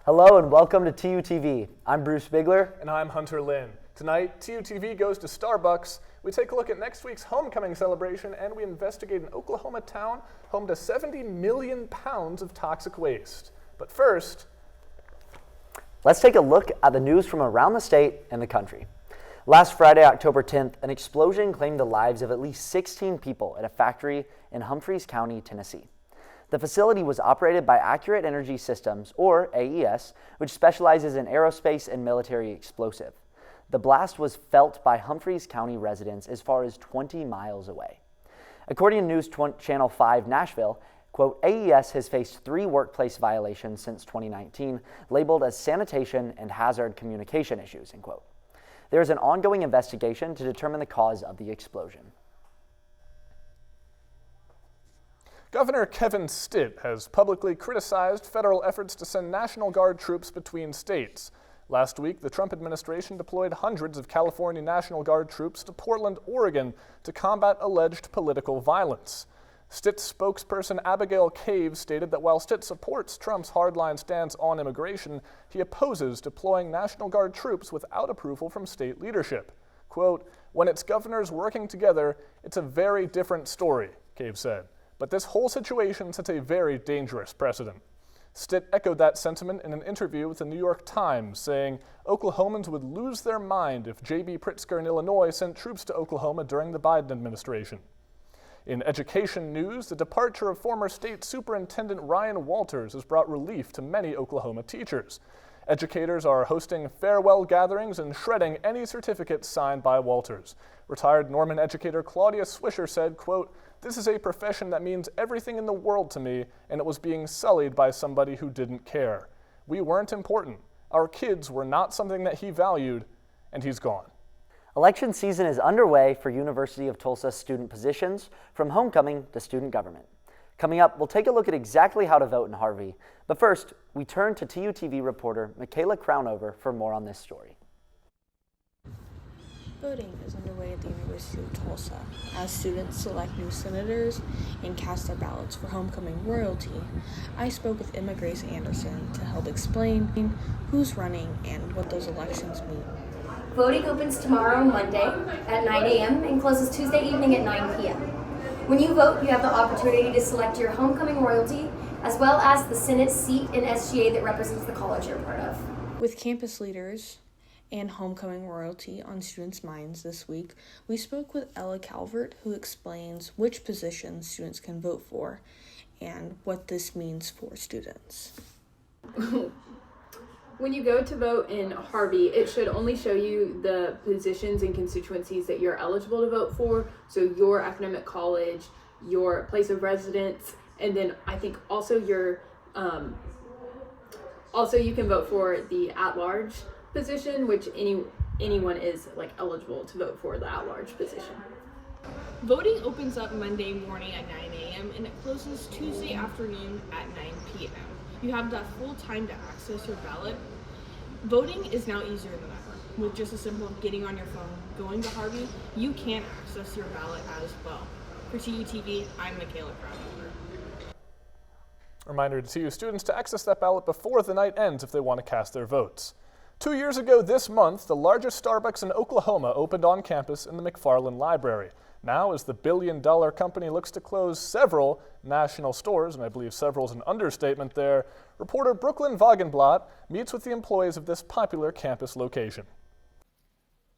Hello and welcome to TUTV. I'm Bruce Bigler. And I'm Hunter Lynn. Tonight, TUTV goes to Starbucks. We take a look at next week's homecoming celebration, and we investigate an Oklahoma town home to 70 million pounds of toxic waste. But first, let's take a look at the news from around the state and the country. Last Friday, October 10th, an explosion claimed the lives of at least 16 people at a factory in Humphreys County, Tennessee. The facility was operated by Accurate Energy Systems, or AES, which specializes in aerospace and military explosive. The blast was felt by Humphreys County residents as far as 20 miles away. According to News Channel 5 Nashville, quote, AES has faced 3 workplace violations since 2019, labeled as sanitation and hazard communication issues, end quote. There is an ongoing investigation to determine the cause of the explosion. Governor Kevin Stitt has publicly criticized federal efforts to send National Guard troops between states. Last week, the Trump administration deployed hundreds of California National Guard troops to Portland, Oregon to combat alleged political violence. Stitt's spokesperson Abigail Cave stated that while Stitt supports Trump's hardline stance on immigration, he opposes deploying National Guard troops without approval from state leadership. Quote, "When it's governors working together, it's a very different story," Cave said. But this whole situation sets a very dangerous precedent. Stitt echoed that sentiment in an interview with the New York Times, saying Oklahomans would lose their mind if J.B. Pritzker in Illinois sent troops to Oklahoma during the Biden administration. In education news, the departure of former state superintendent Ryan Walters has brought relief to many Oklahoma teachers. Educators are hosting farewell gatherings and shredding any certificates signed by Walters. Retired Norman educator Claudia Swisher said, quote, "This is a profession that means everything in the world to me, and it was being sullied by somebody who didn't care. We weren't important. Our kids were not something that he valued, and he's gone." Election season is underway for University of Tulsa student positions, from homecoming to student government. Coming up, we'll take a look at exactly how to vote in Harvey. But first, we turn to TUTV reporter Michaela Crownover for more on this story. Voting is underway at the University of Tulsa as students select new senators and cast their ballots for homecoming royalty. I spoke with Emma Grace Anderson to help explain who's running and what those elections mean. Voting opens tomorrow, Monday, at 9 a.m. and closes Tuesday evening at 9 p.m. When you vote, you have the opportunity to select your homecoming royalty, as well as the Senate seat in SGA that represents the college you're part of. With campus leaders and homecoming royalty on students' minds this week, we spoke with Ella Calvert, who explains which positions students can vote for and what this means for students. When you go to vote in Harvey, it should only show you the positions and constituencies that you're eligible to vote for. So your academic college, your place of residence, and then I think also your, you can vote for the at-large position, which anyone is eligible to vote for the at-large position. Voting opens up Monday morning at 9 a.m. and it closes Tuesday afternoon at 9 p.m. You have that full time to access your ballot. Voting is now easier than ever. With just a simple getting on your phone, going to Harvey, you can access your ballot as well. For TUTV, I'm Michaela Crownover. Reminder to TU students to access that ballot before the night ends if they want to cast their votes. 2 years ago this month, the largest Starbucks in Oklahoma opened on campus in the McFarland Library. Now, as the billion-dollar company looks to close several national stores, and I believe several is an understatement there, reporter Brooklyn Wagenblatt meets with the employees of this popular campus location.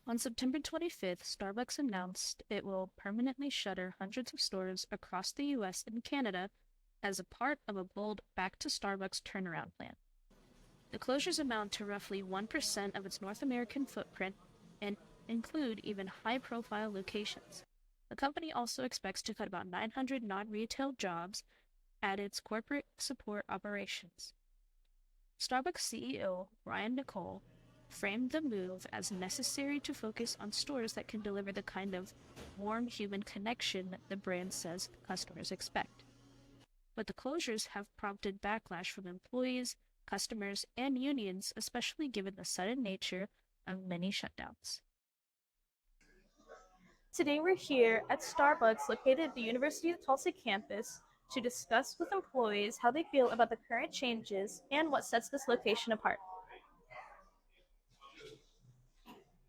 On September 25th, Starbucks announced it will permanently shutter hundreds of stores across the U.S. and Canada as a part of a bold Back to Starbucks turnaround plan. The closures amount to roughly 1% of its North American footprint and include even high-profile locations. The company also expects to cut about 900 non-retail jobs at its corporate support operations. Starbucks CEO Brian Nicole framed the move as necessary to focus on stores that can deliver the kind of warm human connection the brand says customers expect. But the closures have prompted backlash from employees, customers, and unions, especially given the sudden nature of many shutdowns. Today we're here at Starbucks located at the University of Tulsa campus to discuss with employees how they feel about the current changes and what sets this location apart.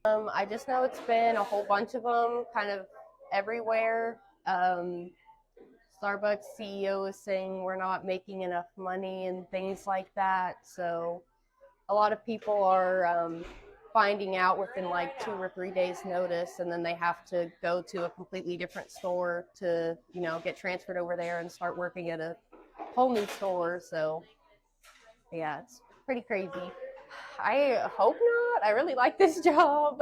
I just know it's been a whole bunch of them kind of everywhere. Starbucks CEO is saying we're not making enough money and things like that. So a lot of people are finding out within like 2 or 3 days notice, and then they have to go to a completely different store to, get transferred over there and start working at a whole new store. So yeah, it's pretty crazy. I hope not. I really like this job.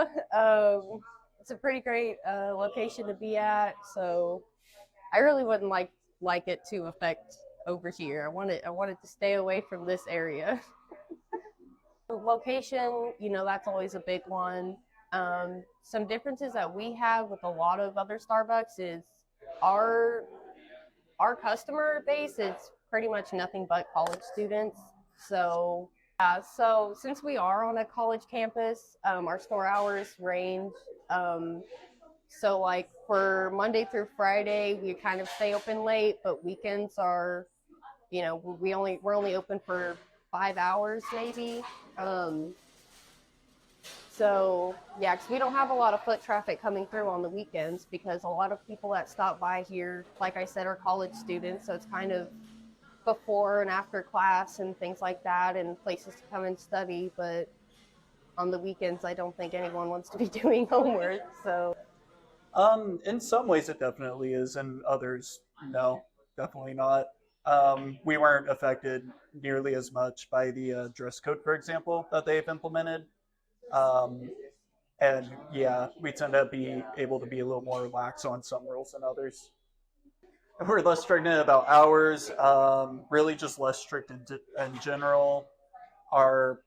It's a pretty great location to be at. So I really wouldn't like it to affect over here. I wanted to stay away from this area. Location, that's always a big one. Some differences that we have with a lot of other Starbucks is our customer base is pretty much nothing but college students. So since we are on a college campus, our store hours range. So like for Monday through Friday, we kind of stay open late, but weekends are, we're only open for 5 hours maybe. So yeah, because we don't have a lot of foot traffic coming through on the weekends because a lot of people that stop by here, like I said, are college students. So it's kind of before and after class and things like that and places to come and study. But on the weekends, I don't think anyone wants to be doing homework. So in some ways it definitely is, and others, no, definitely not. We weren't affected nearly as much by the dress code, for example, that they've implemented. And yeah, we tend to be able to be a little more relaxed on some rules than others. We're less strict about hours, really just less strict in general. Our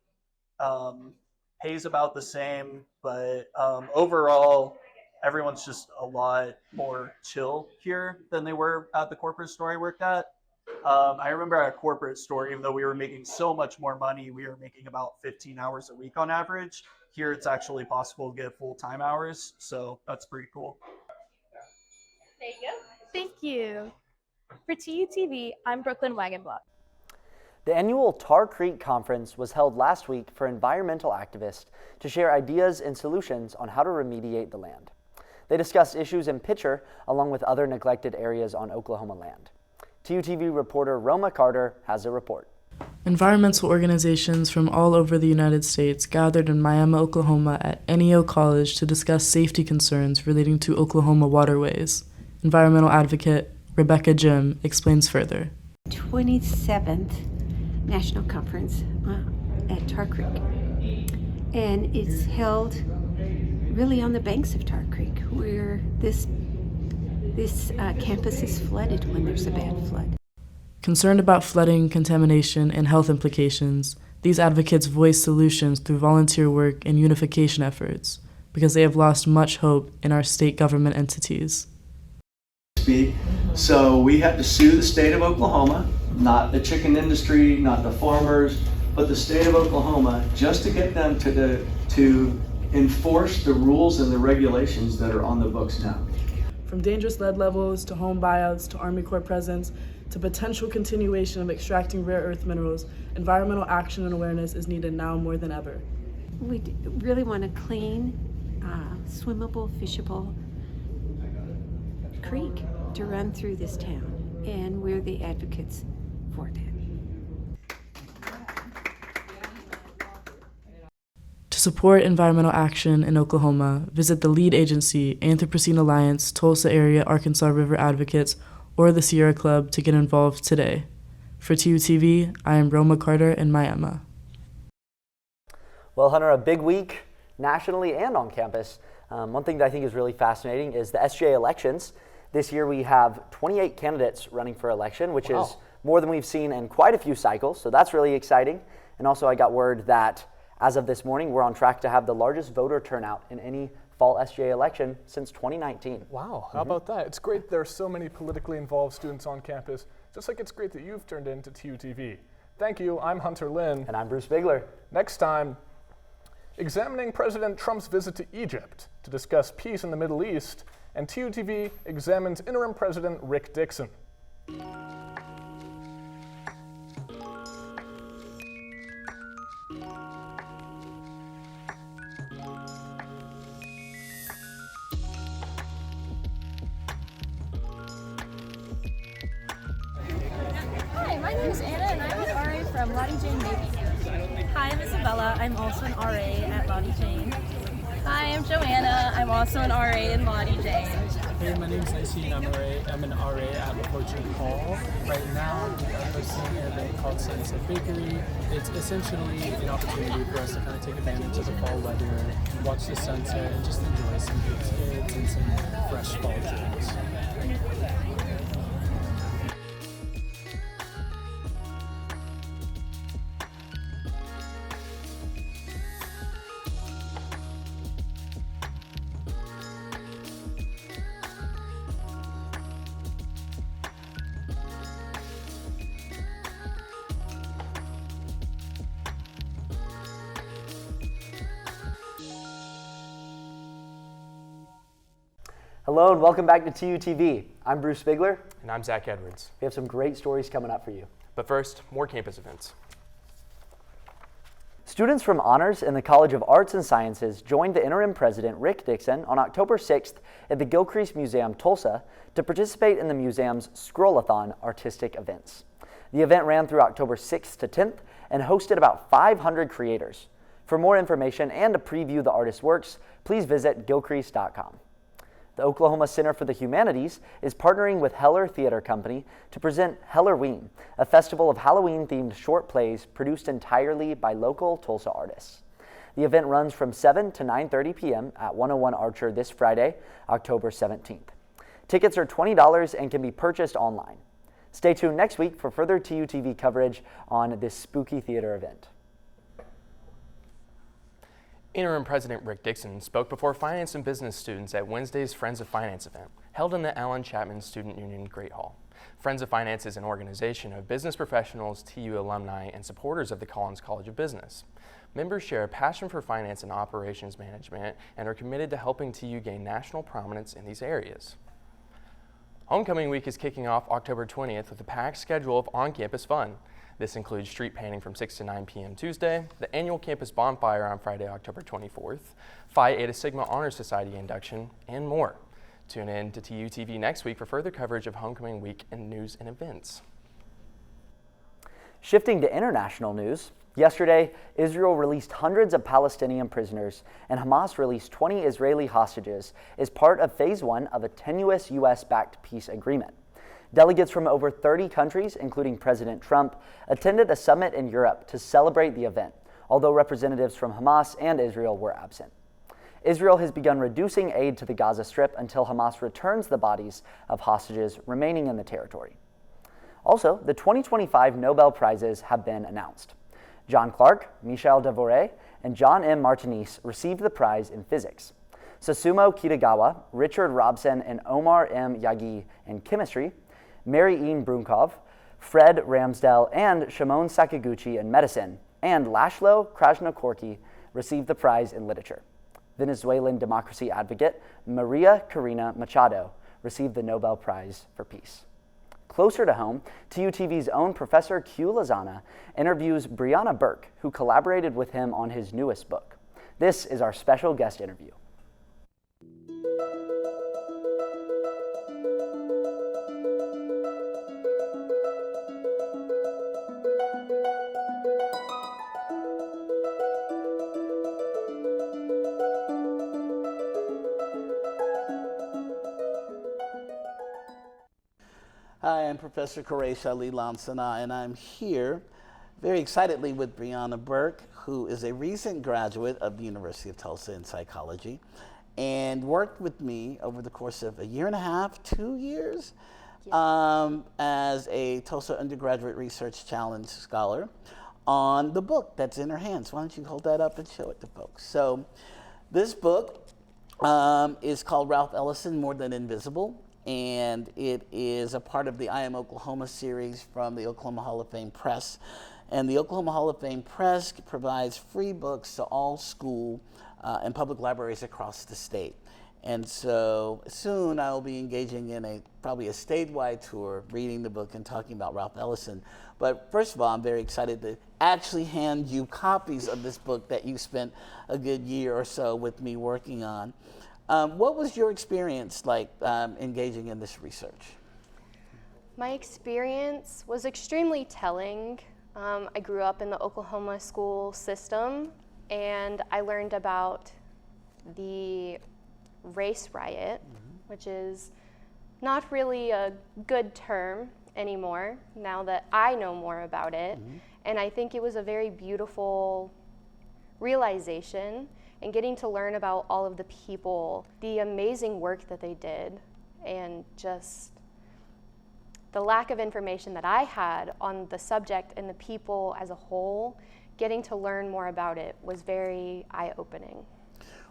pay's about the same, but overall, everyone's just a lot more chill here than they were at the corporate store I worked at. I remember at a corporate store, even though we were making so much more money, we were making about 15 hours a week on average. Here it's actually possible to get full-time hours, so that's pretty cool. There you go. Thank you. For TUTV, I'm Brooklyn Wagonblock. The annual Tar Creek Conference was held last week for environmental activists to share ideas and solutions on how to remediate the land. They discussed issues in Pitcher along with other neglected areas on Oklahoma land. TUTV reporter Roma Carter has a report. Environmental organizations from all over the United States gathered in Miami, Oklahoma at NEO College to discuss safety concerns relating to Oklahoma waterways. Environmental advocate Rebecca Jim explains further. 27th National Conference at Tar Creek. And it's held really on the banks of Tar Creek, where this campus is flooded when there's a bad flood. Concerned about flooding, contamination, and health implications, these advocates voice solutions through volunteer work and unification efforts because they have lost much hope in our state government entities. So we had to sue the state of Oklahoma, not the chicken industry, not the farmers, but the state of Oklahoma, just to get them to enforce the rules and the regulations that are on the books now. From dangerous lead levels to home buyouts to Army Corps presence to potential continuation of extracting rare earth minerals, environmental action and awareness is needed now more than ever. We really want a clean, swimmable, fishable creek to run through this town, and we're the advocates for that. To support environmental action in Oklahoma, visit the lead agency, Anthropocene Alliance, Tulsa Area Arkansas River Advocates, or the Sierra Club to get involved today. For TUTV, I am Roma Carter in Miami. Well, Hunter, a big week nationally and on campus. One thing that I think is really fascinating is the SGA Elections. This year we have 28 candidates running for election, which is more than we've seen in quite a few cycles, so that's really exciting. And also I got word that as of this morning, we're on track to have the largest voter turnout in any fall SGA election since 2019. Wow, how about that? It's great there are so many politically involved students on campus, just like it's great that you've turned into TUTV. Thank you, I'm Hunter Lynn. And I'm Bruce Bigler. Next time, examining President Trump's visit to Egypt to discuss peace in the Middle East, and TUTV examines interim President Rick Dixon. is Anna, and I'm an RA from Lottie Jane Navy. Hi, I'm Isabella. I'm also an RA at Lottie Jane. Hi, I'm Joanna. I'm also an RA in Lottie Jane. Hey, my name's Icy, and I'm an RA at LaFortune Hall. Right now, we are hosting an event called Sunset Bakery. It's essentially an opportunity for us to kind of take advantage of the fall weather, watch the sunset, and just enjoy some biscuits and some fresh fall drinks. Hello and welcome back to TUTV. I'm Bruce Bigler. And I'm Zach Edwards. We have some great stories coming up for you. But first, more campus events. Students from Honors in the College of Arts and Sciences joined the interim president, Rick Dixon, on October 6th at the Gilcrease Museum, Tulsa, to participate in the museum's Scrollathon artistic events. The event ran through October 6th to 10th and hosted about 500 creators. For more information and to preview the artist's works, please visit gilcrease.com. The Oklahoma Center for the Humanities is partnering with Heller Theater Company to present Helloween, a festival of Halloween-themed short plays produced entirely by local Tulsa artists. The event runs from 7 to 9:30 p.m. at 101 Archer this Friday, October 17th. Tickets are $20 and can be purchased online. Stay tuned next week for further TUTV coverage on this spooky theater event. Interim President Rick Dixon spoke before finance and business students at Wednesday's Friends of Finance event, held in the Allen Chapman Student Union Great Hall. Friends of Finance is an organization of business professionals, TU alumni, and supporters of the Collins College of Business. Members share a passion for finance and operations management and are committed to helping TU gain national prominence in these areas. Homecoming week is kicking off October 20th with a packed schedule of on-campus fun. This includes street painting from 6 to 9 p.m. Tuesday, the annual campus bonfire on Friday, October 24th, Phi Eta Sigma Honor Society induction, and more. Tune in to TUTV next week for further coverage of Homecoming week and news and events. Shifting to international news, yesterday, Israel released hundreds of Palestinian prisoners and Hamas released 20 Israeli hostages as part of Phase 1 of a tenuous U.S.-backed peace agreement. Delegates from over 30 countries, including President Trump, attended a summit in Europe to celebrate the event, although representatives from Hamas and Israel were absent. Israel has begun reducing aid to the Gaza Strip until Hamas returns the bodies of hostages remaining in the territory. Also, the 2025 Nobel Prizes have been announced. John Clark, Michel Devoret, and John M. Martinez received the prize in physics. Susumu Kitagawa, Richard Robson, and Omar M. Yagi in chemistry, Mary Ian Brunkov, Fred Ramsdell, and Shimon Sakaguchi in medicine, and Laszlo Krasnokorki received the prize in literature. Venezuelan democracy advocate Maria Corina Machado received the Nobel Prize for Peace. Closer to home, TUTV's own Professor Q. Lozana interviews Brianna Burk, who collaborated with him on his newest book. This is our special guest interview. Hi, I'm Professor Quresh Ali Lansana, and I'm here very excitedly with Brianna Burk, who is a recent graduate of the University of Tulsa in psychology and worked with me over the course of a year and a half, 2 years, as a Tulsa Undergraduate Research Challenge Scholar on the book that's in her hands. Why don't you hold that up and show it to folks? So this book is called Ralph Ellison, More Than Invisible. And it is a part of the I Am Oklahoma series from the Oklahoma Hall of Fame Press. And the Oklahoma Hall of Fame Press provides free books to all school and public libraries across the state. And so soon I will be engaging in probably a statewide tour, reading the book and talking about Ralph Ellison. But first of all, I'm very excited to actually hand you copies of this book that you spent a good year or so with me working on. What was your experience like engaging in this research? My experience was extremely telling. I grew up in the Oklahoma school system, and I learned about the race riot, which is not really a good term anymore now that I know more about it. And I think it was a very beautiful realization, and getting to learn about all of the people, the amazing work that they did, and just the lack of information that I had on the subject and the people as a whole, getting to learn more about it was very eye-opening.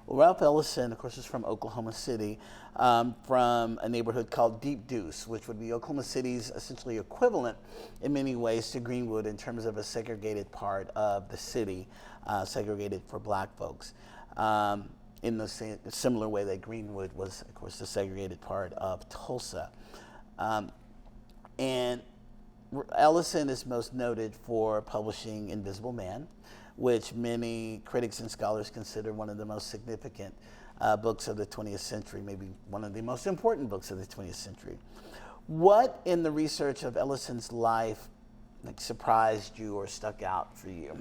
Well, Ralph Ellison, of course, is from Oklahoma City, from a neighborhood called Deep Deuce, which would be Oklahoma City's essentially equivalent in many ways to Greenwood in terms of a segregated part of the city, segregated for black folks. In the similar way that Greenwood was, of course, the segregated part of Tulsa. And Ellison is most noted for publishing Invisible Man, which many critics and scholars consider one of the most significant books of the 20th century, maybe one of the most important books of the 20th century. What in the research of Ellison's life surprised you or stuck out for you?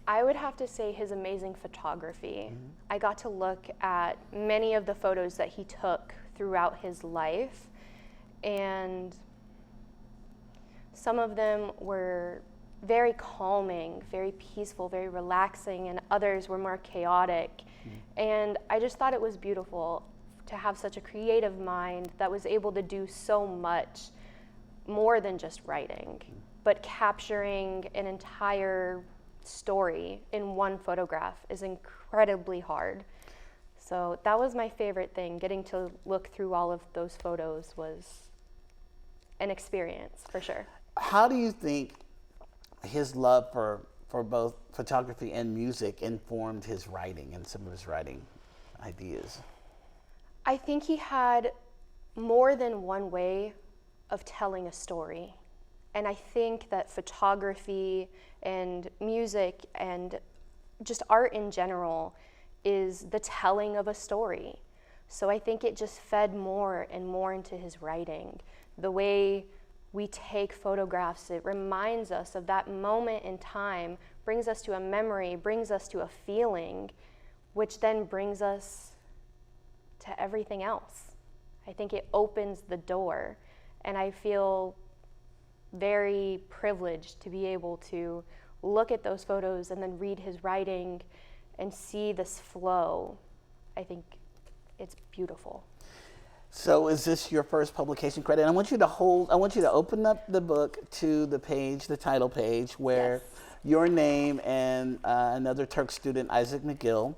I would have to say his amazing photography. I got to look at many of the photos that he took throughout his life, and some of them were very calming, very peaceful, very relaxing, and others were more chaotic. And I just thought it was beautiful to have such a creative mind that was able to do so much more than just writing, but capturing an entire story in one photograph is incredibly hard. So that was my favorite thing. Getting to look through all of those photos was an experience for sure. How do you think his love for both photography and music informed his writing and some of his writing ideas? I think he had more than one way of telling a story. And I think that photography and music and just art in general is the telling of a story. So I think it just fed more and more into his writing. The way we take photographs, it reminds us of that moment in time, brings us to a memory, brings us to a feeling, which then brings us to everything else. I think it opens the door, and I feel very privileged to be able to look at those photos and then read his writing and see this flow. I think it's beautiful. So is this your first publication credit? I want you to open up the book to the page, the title page, where your name and another Turk student, Isaac McGill,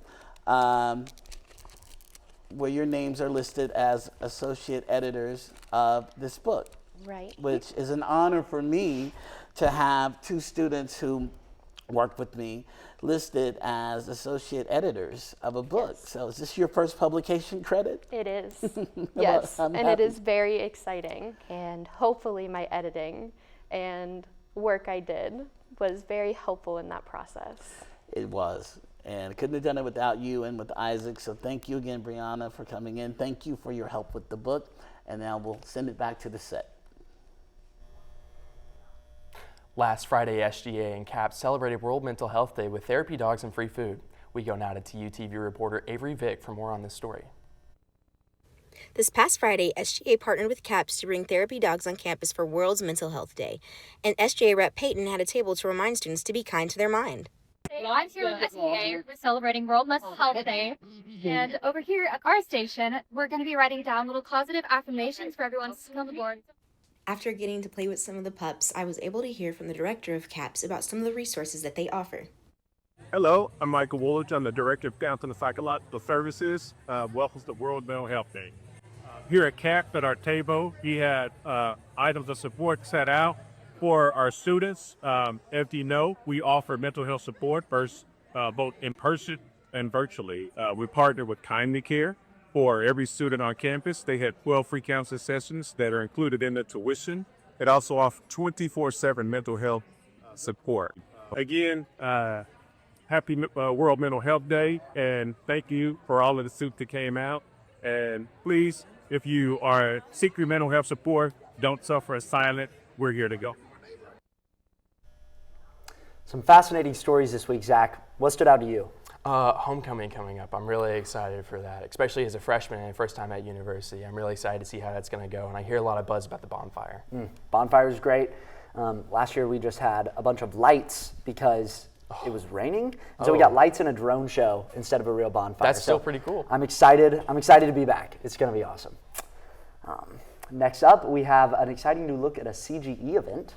where your names are listed as associate editors of this book. Right. Which is an honor for me to have two students who worked with me listed as associate editors of a book. Yes. So is this your first publication credit? It is. Yes, and it is very exciting. And hopefully my editing and work I did was very helpful in that process. It was. And couldn't have done it without you and with Isaac. So thank you again, Brianna, for coming in. Thank you for your help with the book. And now we'll send it back to the set. Last Friday, SGA and CAPS celebrated World Mental Health Day with therapy dogs and free food. We go now to TUTV reporter Avery Vick for more on this story. This past Friday, SGA partnered with CAPS to bring therapy dogs on campus for World's Mental Health Day. And SGA Rep Peyton had a table to remind students to be kind to their mind. Well, I'm here with SGA. We're celebrating World Mental Health Day. And over here at our station, we're going to be writing down little positive affirmations for everyone to see on the board. After getting to play with some of the pups, I was able to hear from the director of CAPS about some of the resources that they offer. Hello, I'm Michael Woolidge. I'm the Director of Counseling and Psychological Services. Welcome to World Mental Health Day. Here at CAPS at our table, we had items of support set out for our students. As you know, we offer mental health support both in person and virtually. We partner with Kindly Care. For every student on campus, they had 12 free counseling sessions that are included in the tuition. It also offers 24/7 mental health support. Again, happy World Mental Health Day, and thank you for all of the students that came out. And please If you are seeking mental health support, don't suffer silent. We're here to go. Some fascinating stories this week, Zach. What stood out to you? Homecoming coming up. I'm really excited for that, especially as a freshman and first time at university. I'm really excited to see how that's going to go, and I hear a lot of buzz about the bonfire. Bonfire is great. Last year we just had a bunch of lights because it was raining, and so we got lights in a drone show instead of a real bonfire. That's still pretty cool. I'm excited. I'm excited to be back. It's going to be awesome. Next up, we have an exciting new look at a CGE event,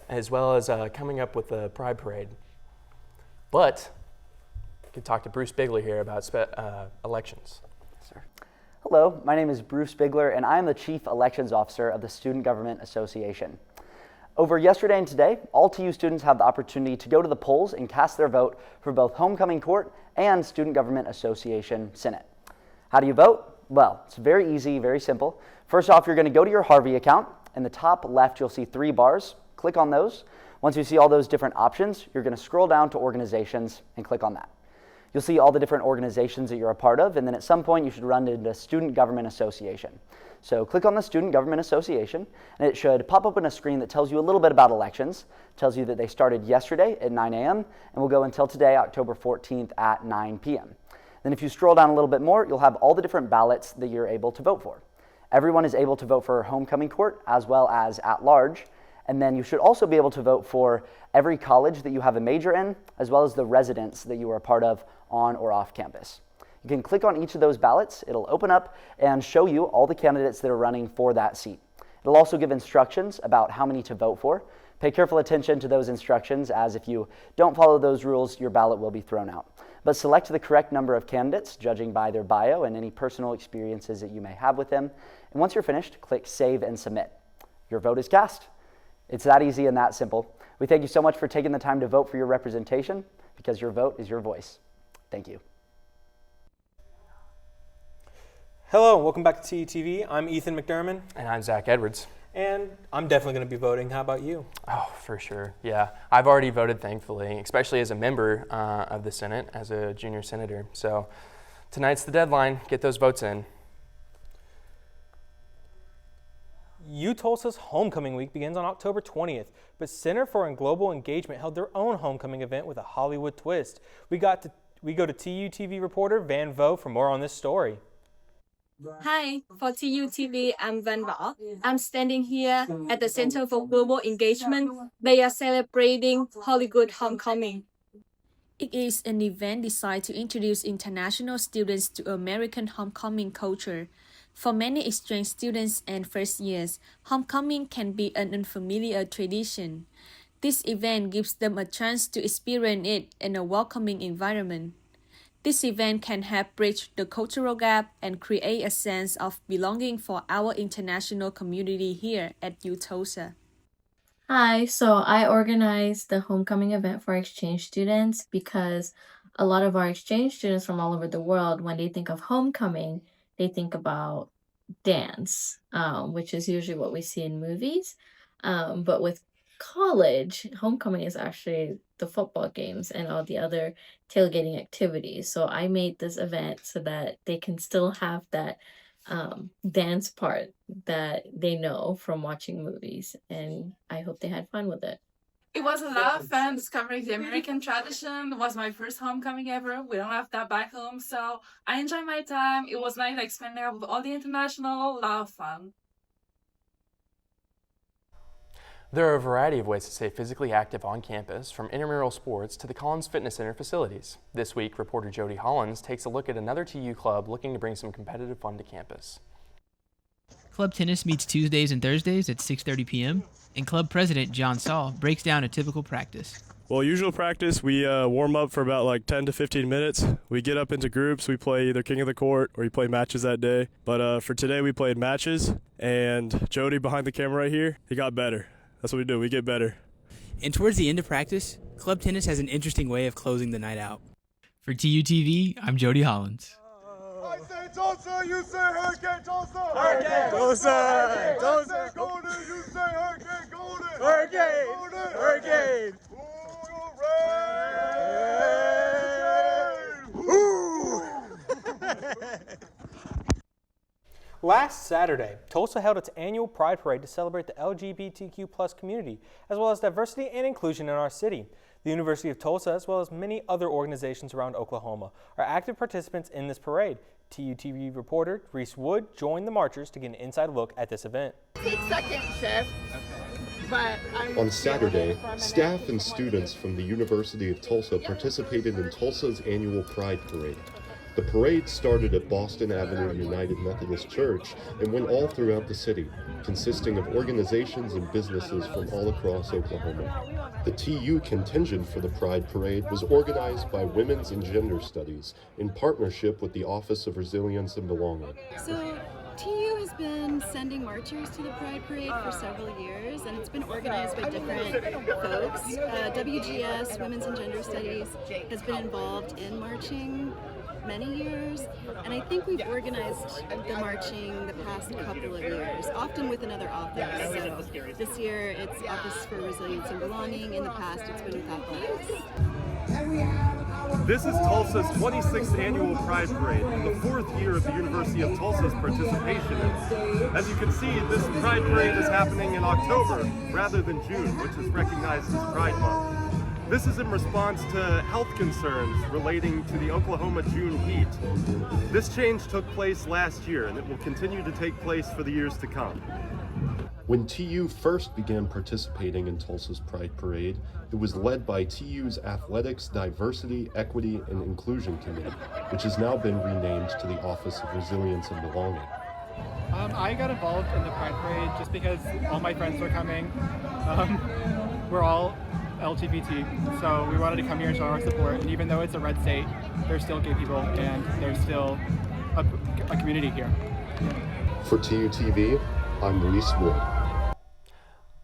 as well as coming up with the Pride Parade. But we could talk to Bruce Bigler here about elections. Sir. Hello, my name is Bruce Bigler, and I am the Chief Elections Officer of the Student Government Association. Over yesterday and today, all TU students have the opportunity to go to the polls and cast their vote for both Homecoming Court and Student Government Association Senate. How do you vote? Well, it's very easy, very simple. First off, you're going to go to your Harvey account. In the top left, you'll see 3 bars. Click on those. Once you see all those different options, you're going to scroll down to organizations and click on that. You'll see all the different organizations that you're a part of, and then at some point you should run into Student Government Association. So click on the Student Government Association, and it should pop up on a screen that tells you a little bit about elections. It tells you that they started yesterday at 9 a.m. and will go until today, October 14th at 9 p.m. Then if you scroll down a little bit more, you'll have all the different ballots that you're able to vote for. Everyone is able to vote for Homecoming Court as well as at large. And then you should also be able to vote for every college that you have a major in, as well as the residence that you are a part of on or off campus. You can click on each of those ballots. It'll open up and show you all the candidates that are running for that seat. It'll also give instructions about how many to vote for. Pay careful attention to those instructions, as if you don't follow those rules, your ballot will be thrown out. But select the correct number of candidates, judging by their bio and any personal experiences that you may have with them. And once you're finished, click Save and Submit. Your vote is cast. It's that easy and that simple. We thank you so much for taking the time to vote for your representation, because your vote is your voice. Thank you. Hello, welcome back to TUTV. I'm Ethan McDermott. And I'm Zach Edwards. And I'm definitely going to be voting. How about you? Oh, for sure. Yeah, I've already voted, thankfully, especially as a member of the Senate, as a junior senator. So tonight's the deadline. Get those votes in. Tulsa's Homecoming Week begins on October 20th, but Center for Global Engagement held their own homecoming event with a Hollywood twist. We go to TUTV reporter Van Vo for more on this story. Hi, for TUTV, I'm Van Vo. I'm standing here at the Center for Global Engagement. They are celebrating Hollywood Homecoming. It is an event designed to introduce international students to American homecoming culture. For many exchange students and first years, homecoming can be an unfamiliar tradition. This event gives them a chance to experience it in a welcoming environment. This event can help bridge the cultural gap and create a sense of belonging for our international community here at UT Tulsa. Hi, so I organized the homecoming event for exchange students because a lot of our exchange students from all over the world, when they think of homecoming, they think about dance, which is usually what we see in movies. But with college, homecoming is actually the football games and all the other tailgating activities. So I made this event so that they can still have that dance part that they know from watching movies, and I hope they had fun with it. It was a lot of fun discovering the American tradition. It was my first homecoming ever. We don't have that back home, so I enjoyed my time. It was nice, like spending out with all the international, a lot of fun. There are a variety of ways to stay physically active on campus, from intramural sports to the Collins Fitness Center facilities. This week, reporter Jody Hollins takes a look at another TU club looking to bring some competitive fun to campus. Club tennis meets Tuesdays and Thursdays at 6:30 p.m., and club president John Saul breaks down a typical practice. Well, usual practice, we warm up for about like 10 to 15 minutes. We get up into groups. We play either King of the Court or we play matches that day. But for today, we played matches, and Jody behind the camera right here, he got better. That's what we do. We get better. And towards the end of practice, club tennis has an interesting way of closing the night out. For TUTV, I'm Jody Hollins. I say Tulsa, you say Hurricane Tulsa. Hurricane Tulsa. Hurricane Tulsa. I say Golden, you say Hurricane Golden. Hurricane. Golden. Hurricane. Last Saturday, Tulsa held its annual Pride Parade to celebrate the LGBTQ+ community, as well as diversity and inclusion in our city. The University of Tulsa, as well as many other organizations around Oklahoma, are active participants in this parade. TUTV reporter Reese Wood joined the marchers to get an inside look at this event. Take second shift. On Saturday, staff and students from the University of Tulsa participated in Tulsa's annual Pride Parade. The parade started at Boston Avenue United Methodist Church and went all throughout the city, consisting of organizations and businesses from all across Oklahoma. The TU contingent for the Pride Parade was organized by Women's and Gender Studies in partnership with the Office of Resilience and Belonging. So, TU has been sending marchers to the Pride Parade for several years, and it's been organized by different folks. WGS, Women's and Gender Studies, has been involved in marching many years, and I think we've organized the marching the past couple of years, often with another office. So this year it's Office for Resilience and Belonging. In the past it's been with athletics. This is Tulsa's 26th annual Pride Parade and the 4th year of the University of Tulsa's participation in it. As you can see, this Pride Parade is happening in October rather than June, which is recognized as Pride Month. This is in response to health concerns relating to the Oklahoma June heat. This change took place last year, and it will continue to take place for the years to come. When TU first began participating in Tulsa's Pride Parade, it was led by TU's Athletics, Diversity, Equity, and Inclusion Committee, which has now been renamed to the Office of Resilience and Belonging. I got involved in the Pride Parade just because all my friends were coming. We're all LGBT, so we wanted to come here and show our support, and even though it's a red state, there's still gay people and there's still a community here. For TUTV, I'm Reese Wood.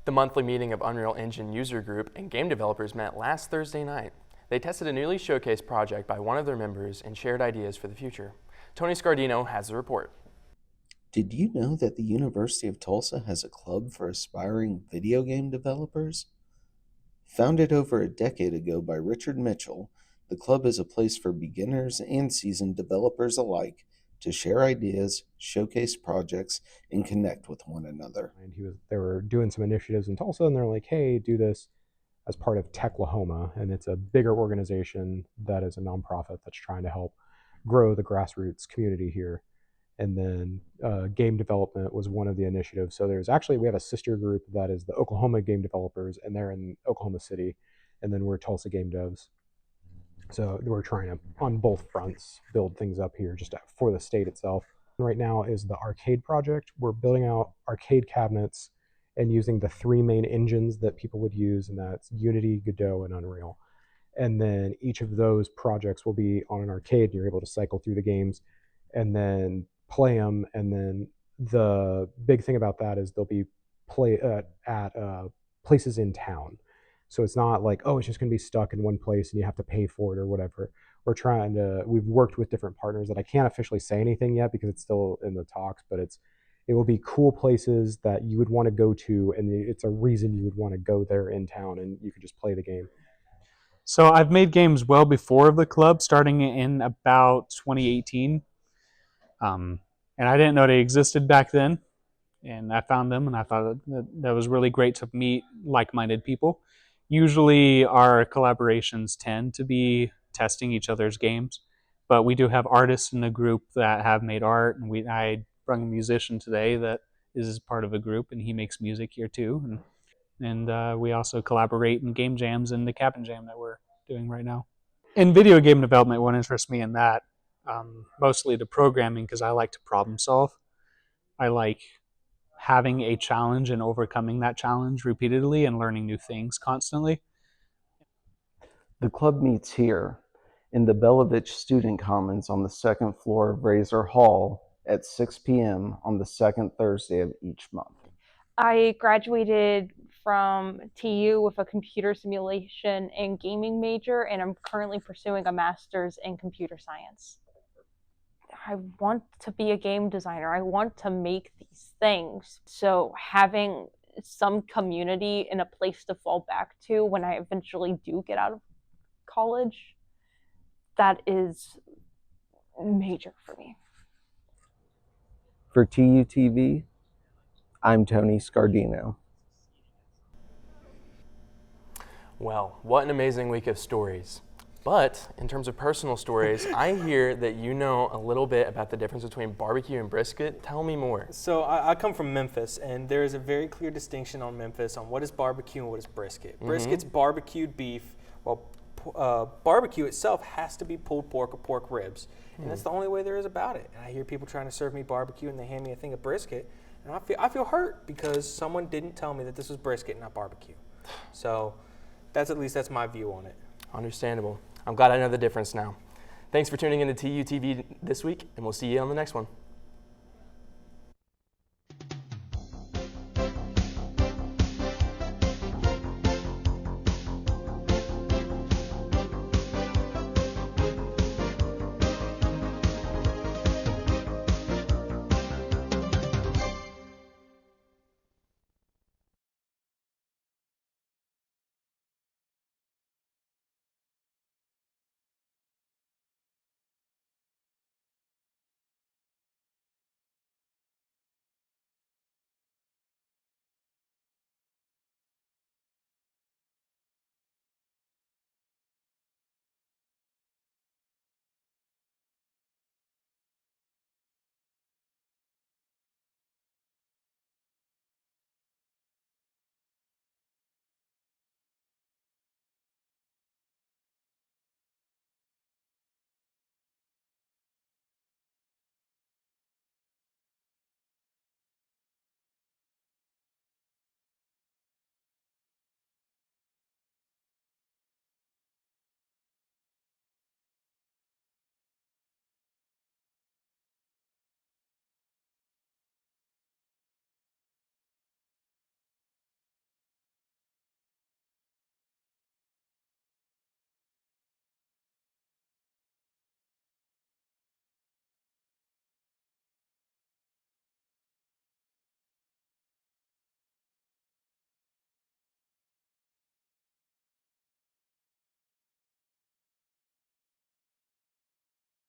The monthly meeting of Unreal Engine user group and game developers met last Thursday night. They tested a newly showcased project by one of their members and shared ideas for the future. Tony Scardino has the report. Did you know that the University of Tulsa has a club for aspiring video game developers? Founded over a decade ago by Richard Mitchell, the club is a place for beginners and seasoned developers alike to share ideas, showcase projects, and connect with one another. They were doing some initiatives in Tulsa, and they're like, hey, do this as part of Techlahoma, and it's a bigger organization that is a nonprofit that's trying to help grow the grassroots community here. And then game development was one of the initiatives. So we have a sister group that is the Oklahoma Game Developers, and they're in Oklahoma City, and then we're Tulsa Game Devs. So we're trying to, on both fronts, build things up here just for the state itself. Right now is the arcade project. We're building out arcade cabinets and using the 3 main engines that people would use, and that's Unity, Godot, and Unreal. And then each of those projects will be on an arcade, and you're able to cycle through the games and then play them. And then the big thing about that is they'll be at places in town. So it's not like, oh, it's just going to be stuck in one place and you have to pay for it or whatever. We've worked with different partners that I can't officially say anything yet because it's still in the talks, but it will be cool places that you would want to go to, and it's a reason you would want to go there in town, and you could just play the game. So I've made games well before the club, starting in about 2018. And I didn't know they existed back then. And I found them, and I thought that was really great to meet like-minded people. Usually our collaborations tend to be testing each other's games, but we do have artists in the group that have made art, and I brought a musician today that is part of a group, and he makes music here too. And we also collaborate in game jams and the cabin jam that we're doing right now. In video game development, what interests me in that, mostly the programming, because I like to problem solve. I like having a challenge and overcoming that challenge repeatedly and learning new things constantly. The club meets here in the Belovich Student Commons on the second floor of Razor Hall at 6 p.m. on the second Thursday of each month. I graduated from TU with a computer simulation and gaming major, and I'm currently pursuing a master's in computer science. I want to be a game designer. I want to make these things. So having some community and a place to fall back to when I eventually do get out of college, that is major for me. For TUTV, I'm Tony Scardino. Well, what an amazing week of stories. But in terms of personal stories, I hear that you know a little bit about the difference between barbecue and brisket. Tell me more. So I come from Memphis, and there is a very clear distinction on Memphis on what is barbecue and what is brisket. Brisket's barbecued beef, while barbecue itself has to be pulled pork or pork ribs. And that's the only way there is about it. And I hear people trying to serve me barbecue, and they hand me a thing of brisket, and I feel hurt because someone didn't tell me that this was brisket, not barbecue. So that's my view on it. Understandable. I'm glad I know the difference now. Thanks for tuning in to TUTV this week, and we'll see you on the next one.